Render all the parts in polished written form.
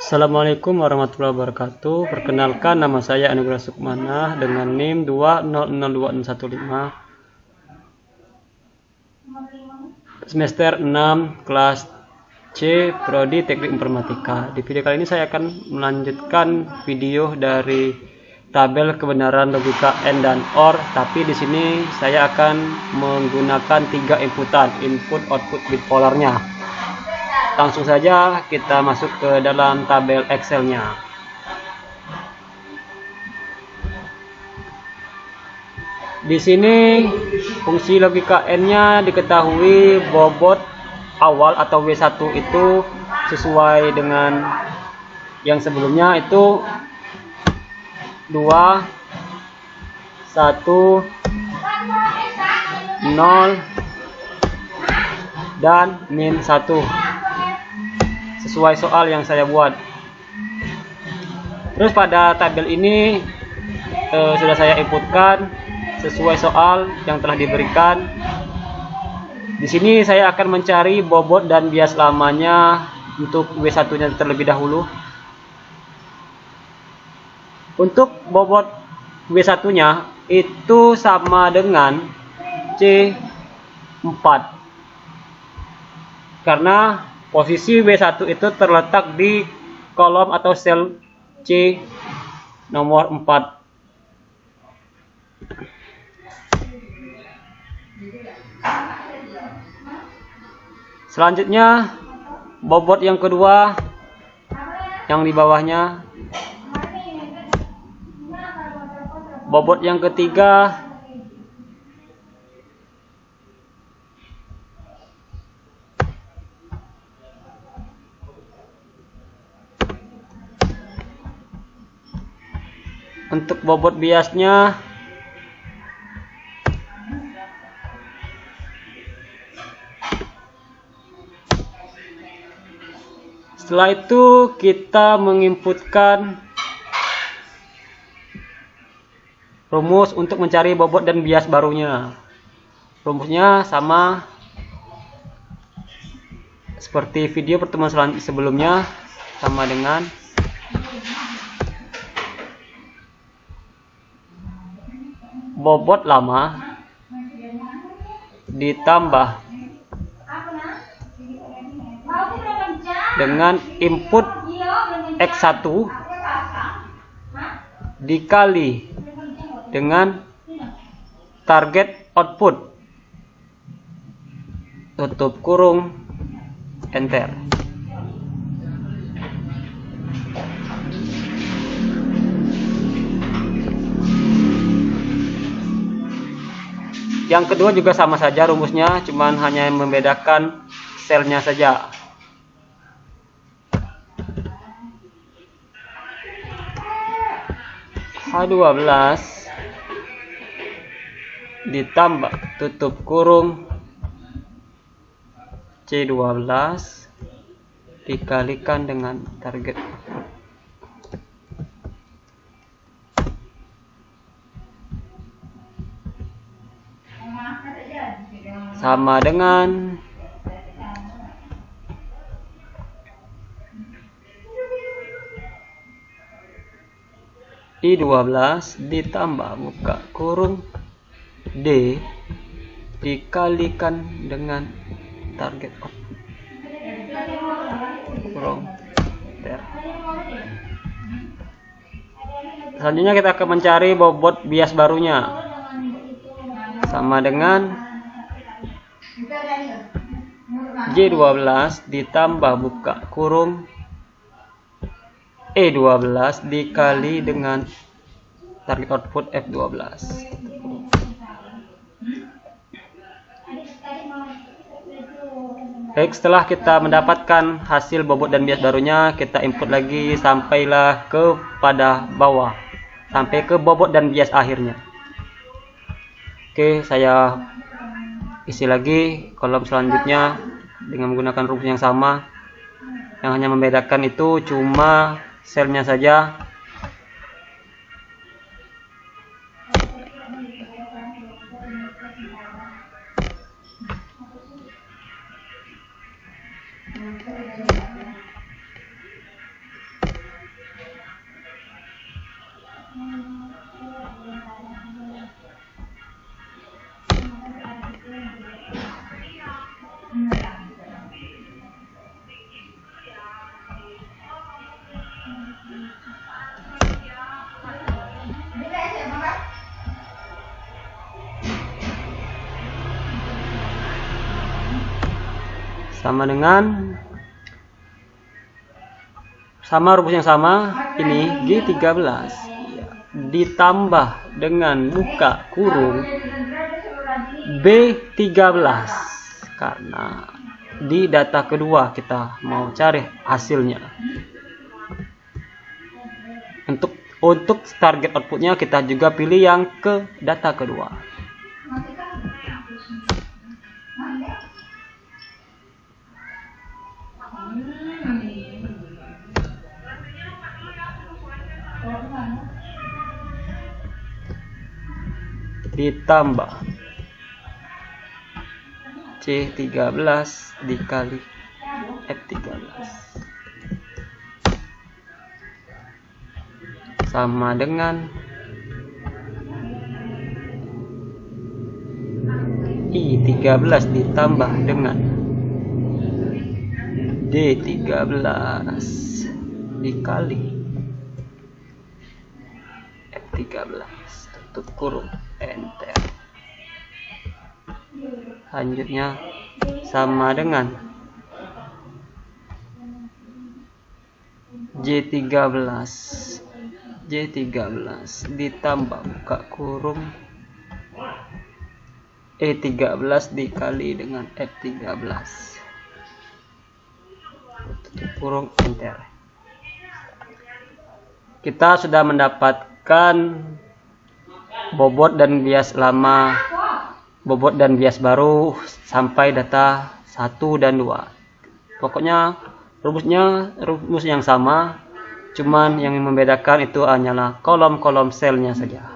Assalamualaikum warahmatullahi wabarakatuh. Perkenalkan, nama saya Anugrah Sukmana dengan NIM 2002615, semester 6 kelas C, Prodi Teknik Informatika. Di video kali ini saya akan melanjutkan video dari tabel kebenaran logika AND dan OR, tapi di sini saya akan menggunakan 3 inputan, input, output, bit polarnya. Langsung saja kita masuk ke dalam tabel Excel-nya. Di sini fungsi logika N-nya diketahui bobot awal atau W1 itu sesuai dengan yang sebelumnya, itu 2, 1, 0, dan min 1. Sesuai soal yang saya buat. Terus pada tabel ini sudah saya inputkan sesuai soal yang telah diberikan. Di sini saya akan mencari bobot dan bias lamanya untuk W1-nya terlebih dahulu. Untuk bobot W1-nya itu sama dengan C4. Karena posisi W1 itu terletak di kolom atau sel C nomor 4. Selanjutnya bobot yang kedua yang di bawahnya. Bobot yang ketiga. Untuk bobot biasnya setelah itu kita menginputkan rumus untuk mencari bobot dan bias barunya. Rumusnya sama seperti video pertemuan sebelumnya, sama dengan bobot lama ditambah dengan input X1 dikali dengan target output, tutup kurung, enter. Yang kedua juga sama saja rumusnya, cuman hanya membedakan selnya saja. H12 ditambah tutup kurung C12 dikalikan dengan target sama dengan I12 ditambah buka kurung D dikalikan dengan target output kurung enter. Selanjutnya kita akan mencari bobot bias barunya, sama dengan J12 ditambah buka kurung E12 dikali dengan target output F12. Baik, setelah kita mendapatkan hasil bobot dan bias barunya, kita input lagi sampailah ke pada bawah, sampai ke bobot dan bias akhirnya. Oke, saya isi lagi kolom selanjutnya dengan menggunakan rumus yang sama. Yang hanya membedakan itu cuma selnya saja. sama dengan rumus yang sama ini G13 ditambah dengan buka kurung B13 karena di data kedua kita mau cari hasilnya. Untuk target outputnya kita juga pilih yang ke data kedua. Ditambah C13 dikali F13 sama dengan I13 ditambah dengan D13 dikali F13 tutup kurung enter. Selanjutnya sama dengan J13 ditambah buka kurung E13 dikali dengan F13 tutup kurung enter. Kita sudah mendapatkan bobot dan bias lama, bobot dan bias baru sampai data 1 dan 2. Pokoknya rumus yang sama, cuman yang membedakan itu hanyalah kolom-kolom selnya saja.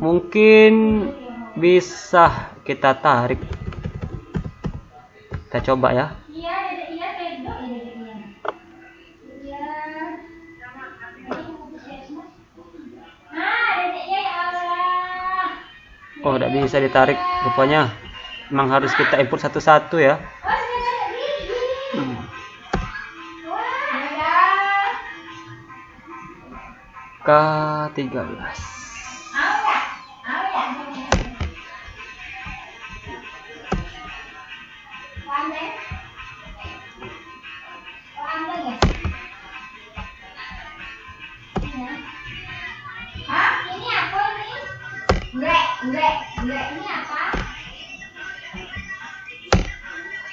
Mungkin bisa kita tarik. Kita coba ya. Oh, tidak bisa ditarik rupanya. Memang harus kita input satu-satu ya. K13 ini apa?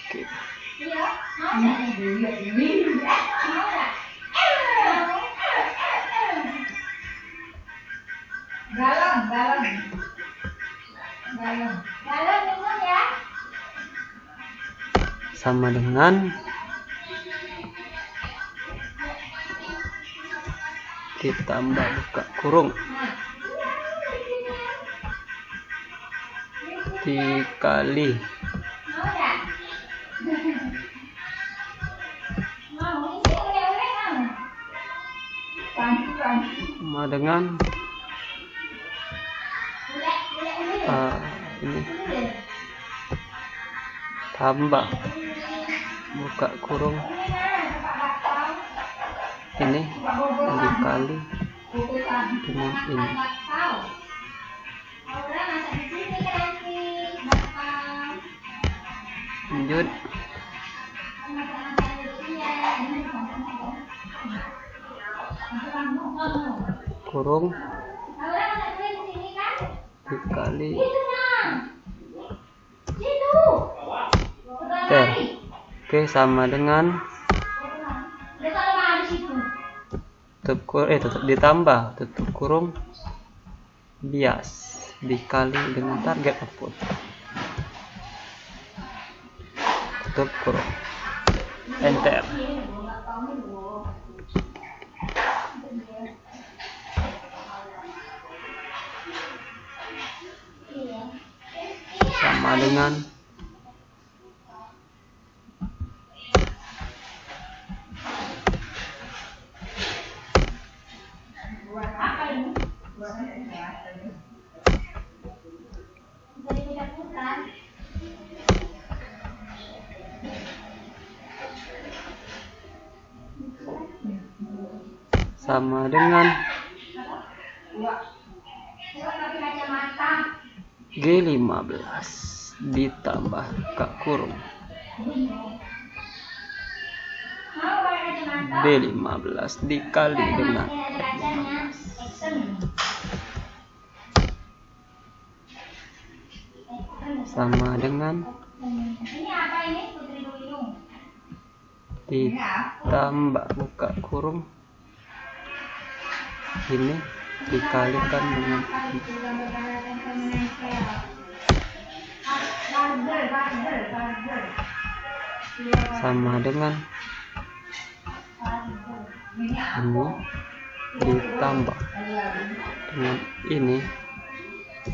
Oke. Iya. Galon minum ya. Sama dengan ditambah buka kurung dikali sama dengan ini tambah buka kurung ini dikali dengan ini. Lanjut kurung dikali ter. Oke, sama dengan tutup ditambah tutup kurung bias dikali dengan target output tutup kurung enter. Sama dengan sama dengan G15 ditambah buka kurung B15 dikali dengan sama dengan ditambah buka kurung ini dikalikan dengan sama dengan ini ditambah dengan ini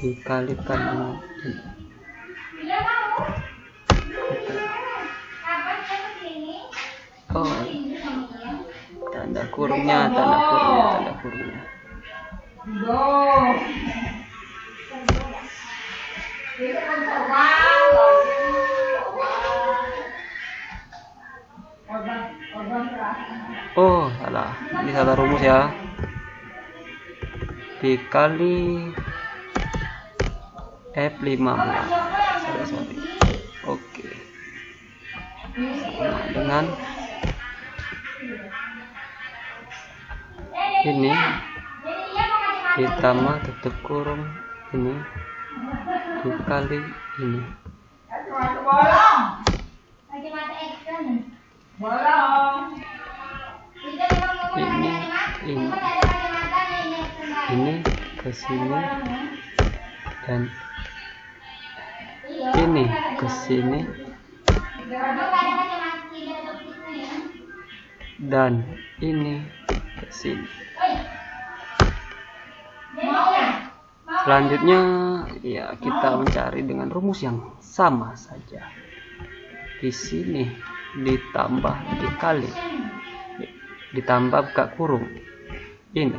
dikalikan dengan ini. Oh, tanda kurungnya. Oh, salah. Ini salah rumus ya. Dikali F15. Sorry. Oke. Sama dengan ini ditambah tutup kurung ini dikali ini. Ini ke sini dan ini ke sini dan ini ke sini. Selanjutnya ya kita mencari dengan rumus yang sama saja. Di sini ditambah dikali ditambah buka kurung ini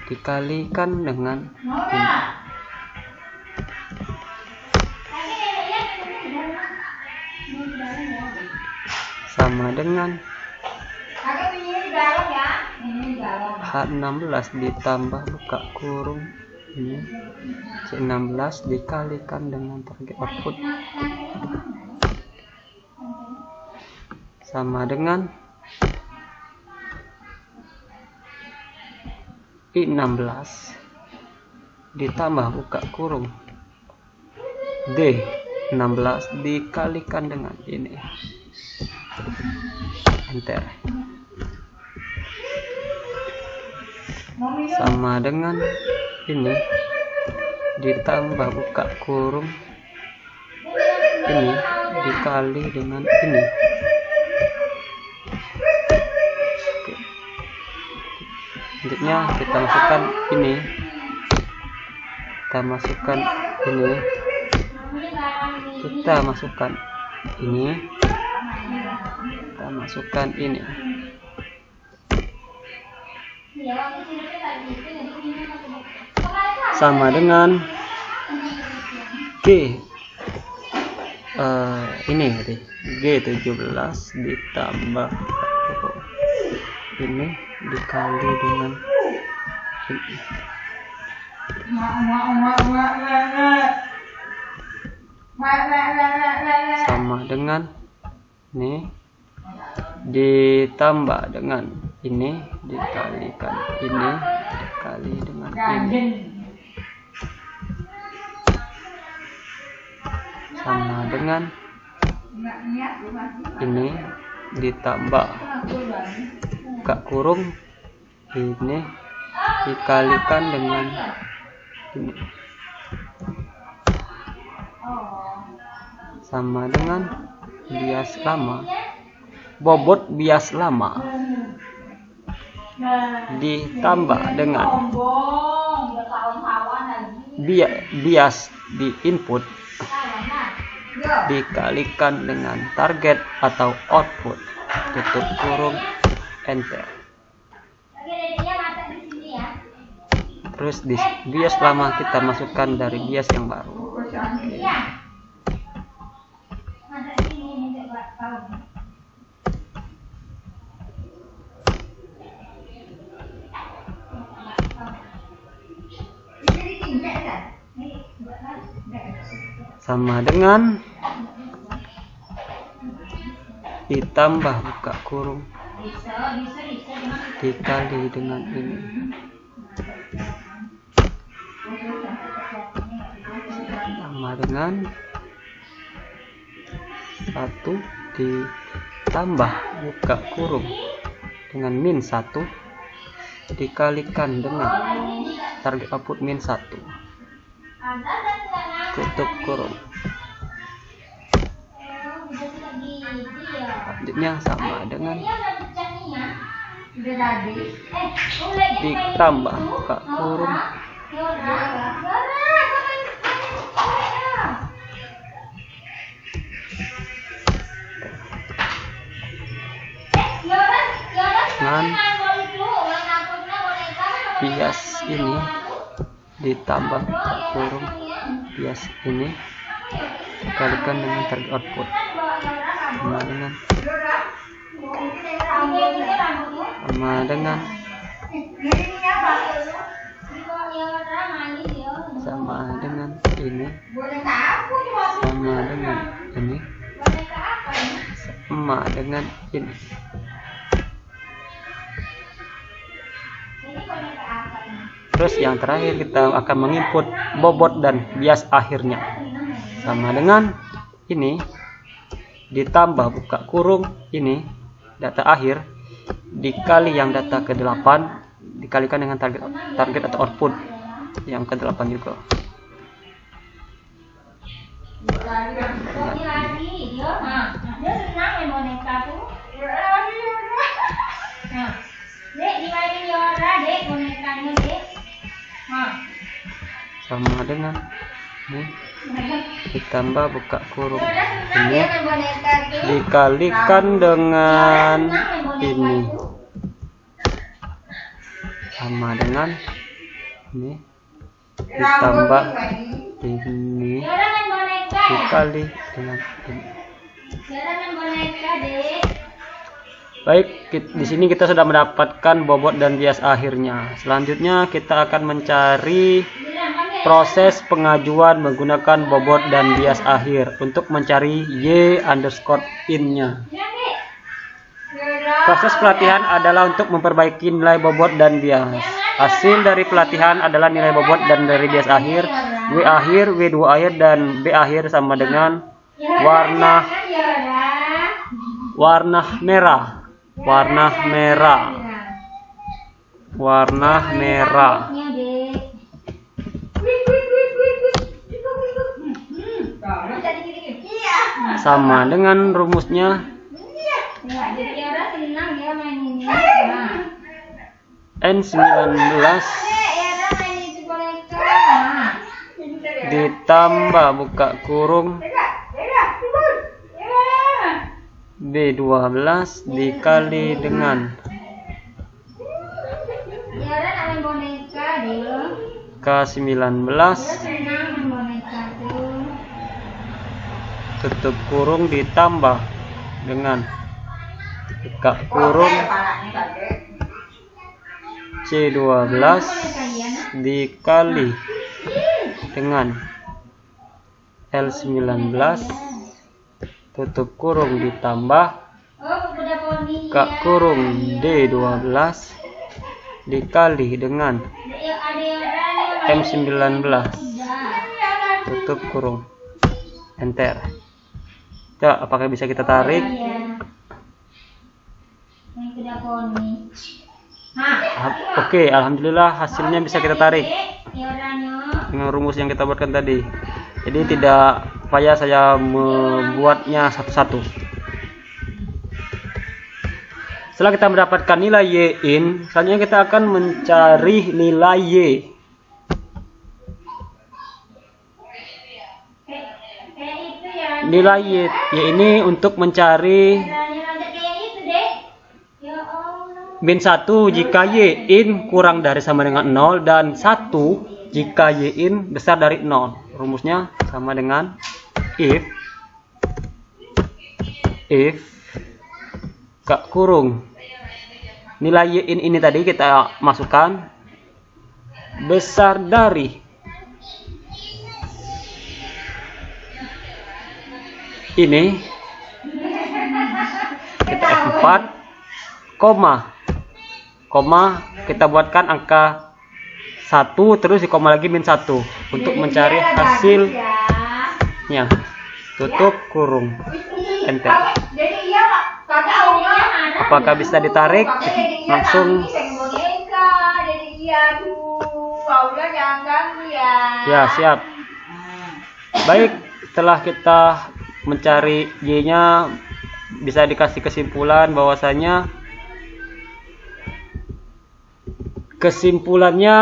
dikalikan dengan ini sama dengan H16 ditambah buka kurung ini C16 dikalikan dengan target output sama dengan I16 ditambah buka kurung D16 dikalikan dengan ini. Enter. Sama dengan ini ditambah buka kurung ini dikali dengan ini. Selanjutnya kita masukkan ini, kita masukkan ini, kita masukkan ini. Sama dengan G ini G17 ditambah ini dikali dengan ini. Sama dengan ini ditambah dengan ini dikalikan ini dikali dengan ini. Sama dengan ini ditambah buka kurung ini dikalikan dengan ini. Sama dengan bias lama, bobot bias lama ditambah dengan bias di input dikalikan dengan target atau output, tutup kurung, enter. Terus di bias lama kita masukkan dari bias yang baru. sama dengan ditambah buka kurung dikali dengan ini sama dengan 1 ditambah buka kurung dengan min 1 dikalikan dengan target output min 1 tutup kurung. Selanjutnya sama dengan ditambah buka kurung dengan bias ini ditambah buka kurung bias ini dikalikan dengan target output sama dengan ini sama dengan ini sama dengan ini. Terus yang terakhir kita akan menginput bobot dan bias akhirnya sama dengan ini ditambah buka kurung ini data akhir dikali yang data ke-8 dikalikan dengan target atau output yang ke-8 juga. Sama dengan ini ditambah buka kurung ini dikalikan dengan ini sama dengan ini ditambah ini dikali dengan ini. Baik, di sini kita sudah mendapatkan bobot dan bias akhirnya. Selanjutnya kita akan mencari proses pengajuan menggunakan bobot dan bias akhir untuk mencari y_in-nya. Proses pelatihan adalah untuk memperbaiki nilai bobot dan bias. Hasil dari pelatihan adalah nilai bobot dan dari bias akhir. W akhir, W2 akhir, dan B akhir sama dengan warna merah. Sama dengan rumusnya N19 ditambah buka kurung B12 dikali dengan K19 tutup kurung ditambah dengan buka kurung C12 dikali dengan L19 tutup kurung ditambah buka kurung D12 dikali dengan M19 tutup kurung enter. Coba apakah bisa kita tarik? Oke, alhamdulillah hasilnya bisa kita tarik dengan rumus yang kita buatkan tadi. Jadi tidak payah saya membuatnya satu-satu. Setelah kita mendapatkan nilai y_in, selanjutnya kita akan mencari nilai y. Nilai y ini untuk mencari min 1 jika y_in kurang dari sama dengan 0 dan 1 jika y_in besar dari 0. Rumusnya sama dengan if buka kurung nilai y_in ini tadi kita masukkan besar dari ini kita F4 koma kita buatkan angka 1 terus di koma lagi -1 untuk mencari hasilnya. Tutup kurung, enter. Apakah bisa ditarik? Langsung ya, siap. Baik, setelah kita mencari Y-nya, bisa dikasih kesimpulannya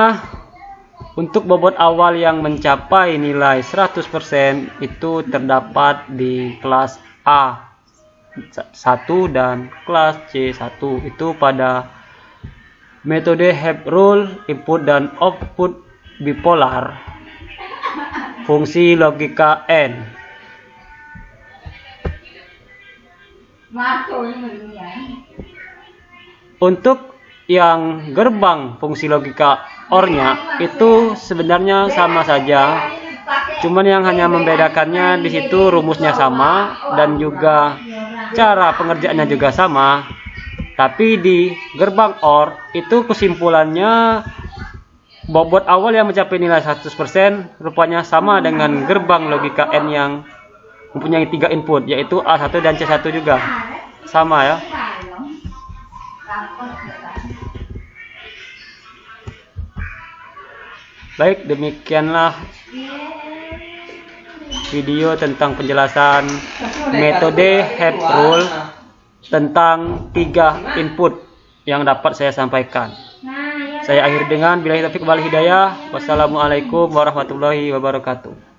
untuk bobot awal yang mencapai nilai 100% itu terdapat di kelas A1 dan kelas C1 itu pada metode Hebb rule input dan output bipolar fungsi logika N. Untuk yang gerbang fungsi logika OR-nya itu sebenarnya sama saja, cuman yang hanya membedakannya di situ rumusnya sama dan juga cara pengerjaannya juga sama. Tapi di gerbang OR itu kesimpulannya bobot awal yang mencapai nilai 100% rupanya sama dengan gerbang logika N yang mempunyai 3 input, yaitu A1 dan C1 juga sama ya. Baik, demikianlah video tentang penjelasan metode Hebb rule tentang 3 input yang dapat saya sampaikan. Saya akhiri dengan billahi taufiq wal hidayah. Wassalamualaikum warahmatullahi wabarakatuh.